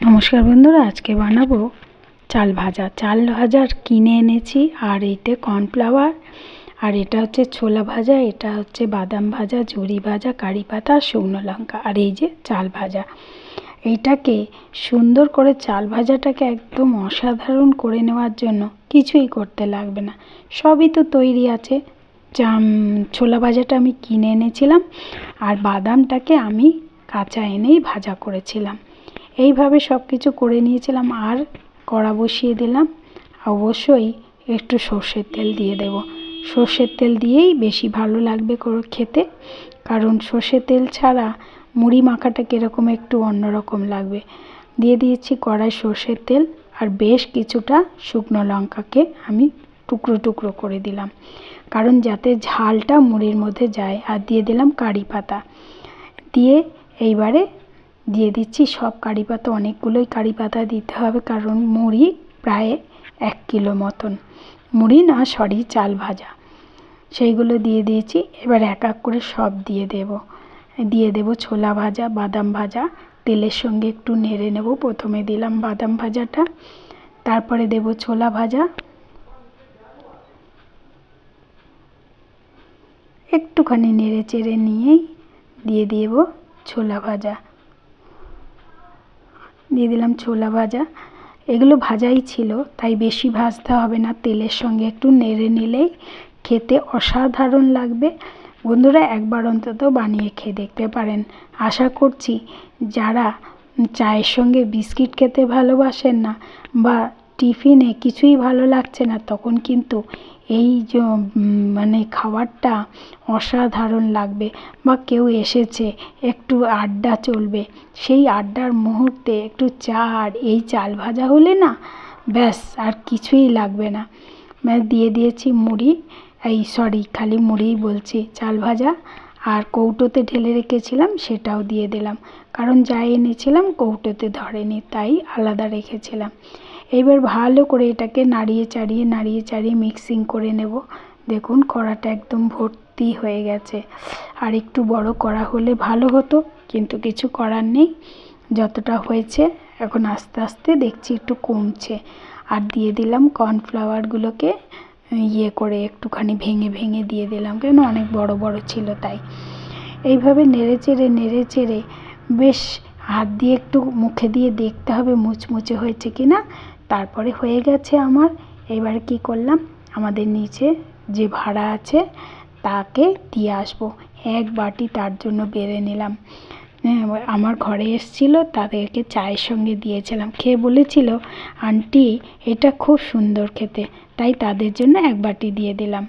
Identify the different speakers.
Speaker 1: নমস্কার বন্ধুরা, আজকে বানাবো চাল ভাজা। চাল ভাজা কিনে এনেছি, আর এইতে কর্নফ্লাওয়ার, আর এটা হচ্ছে ছোলা ভাজা, এটা হচ্ছে বাদাম ভাজা, ঝুরি ভাজা, কারি পাতা, শুকনো লঙ্কা, আর এই যে চাল ভাজা। এইটাকে সুন্দর করে চাল ভাজাটাকে একদম অসাধারণ করে নেওয়ার জন্য কিছুই করতে লাগবে না, সবই তো তৈরি আছে। ছোলা ভাজাটা আমি কিনে এনেছিলাম, আর বাদামটাকে আমি কাঁচা এনেই ভাজা করেছিলাম। এইভাবে সব কিছু করে নিয়েছিলাম, আর কড়া বসিয়ে দিলাম। অবশ্যই একটু সর্ষের তেল দিয়ে দেব। সর্ষের তেল দিয়েই বেশি ভালো লাগবে খেতে, কারণ সর্ষের তেল ছাড়া মুড়ি মাখাটা কীরকম একটু অন্যরকম লাগবে। দিয়ে দিয়েছি কড়াই সর্ষের তেল, আর বেশ কিছুটা শুকনো লঙ্কাকে আমি টুকরো টুকরো করে দিলাম, কারণ যাতে ঝালটা মুড়ির মধ্যে যায়। আর দিয়ে দিলাম কারি পাতা, দিয়ে এইবারে দিয়ে দিচ্ছি সব কারি পাতা। অনেকগুলোই কারি পাতা দিতে হবে, কারণ মুড়ি প্রায় 1 কিলো মতন, মুড়ি না সরি চাল ভাজা, সেইগুলো দিয়ে দিয়েছি। এবার এক এক করে সব দিয়ে দেব ছোলা ভাজা, বাদাম ভাজা, তেলের সঙ্গে একটু নেড়ে নেব। প্রথমে দিলাম বাদাম ভাজাটা, তারপরে দেব ছোলা ভাজা, একটুখানি নেড়ে চেড়ে নিয়েই দিয়ে দেব ছোলা ভাজা। দিয়ে দিলাম ছোলা ভাজা। এগুলো ভাজাই ছিল, তাই বেশি ভাজতে হবে না, তেলের সঙ্গে একটু নেড়ে নিলেই খেতে অসাধারণ লাগবে। বন্ধুরা, একবার অন্তত বানিয়ে খেয়ে দেখতে পারেন। আশা করছি যারা চায়ের সঙ্গে বিস্কিট খেতে ভালোবাসেন না, বা টিফিনে কিছুই ভালো লাগছে না, তখন কিন্তু এই যে খাবারটা অসাধারণ লাগবে। বা কেউ এসেছে, একটু আড্ডা চলবে, সেই আড্ডার মুহূর্তে একটু চা আর এই চাল ভাজা হলে না, ব্যাস আর কিছুই লাগবে না। দিয়ে দিয়েছি মুড়ি, খালি মুড়িই বলছি, চাল ভাজা, আর কৌটোতে ঢেলে রেখেছিলাম সেটাও দিয়ে দিলাম, কারণ যা এনেছিলাম কৌটোতে ধরেনি, তাই আলাদা রেখেছিলাম। এবার ভালো করে এটাকে নাড়িয়ে চাড়িয়ে মিক্সিং করে নেব। দেখুন কড়াটা একদম ভর্তি হয়ে গেছে। আর একটু বড় কড়া হলে ভালো হতো, কিন্তু কিছু করার নেই, যতটা হয়েছে। এখন আস্তে আস্তে দেখছি একটু কমছে, আর দিয়ে দিলাম কর্নফ্লাওয়ারগুলোকে করে একটুখানি ভেঙে দিয়ে দিলাম, কেন অনেক বড় বড় ছিল তাই। এইভাবে নেড়ে চেড়ে বেশ হাত দিয়ে একটু মুখে দিয়ে দেখতে হবে মুচমুচে হয়েছে কি না। তারপরে হয়ে গেছে আমার। এবার কি করলাম, আমাদের নিচে যে ভাড়া আছে তাকে দিয়ে আসবো। 1 বাটি তার জন্য বেড়ে নিলাম। আমার ঘরে এসেছিল, তাদেরকে চায়ের সঙ্গে দিয়েছিলাম। খেয়ে বলেছিল, আন্টি এটা খুব সুন্দর খেতে, তাই তাদের জন্য 1 বাটি দিয়ে দিলাম।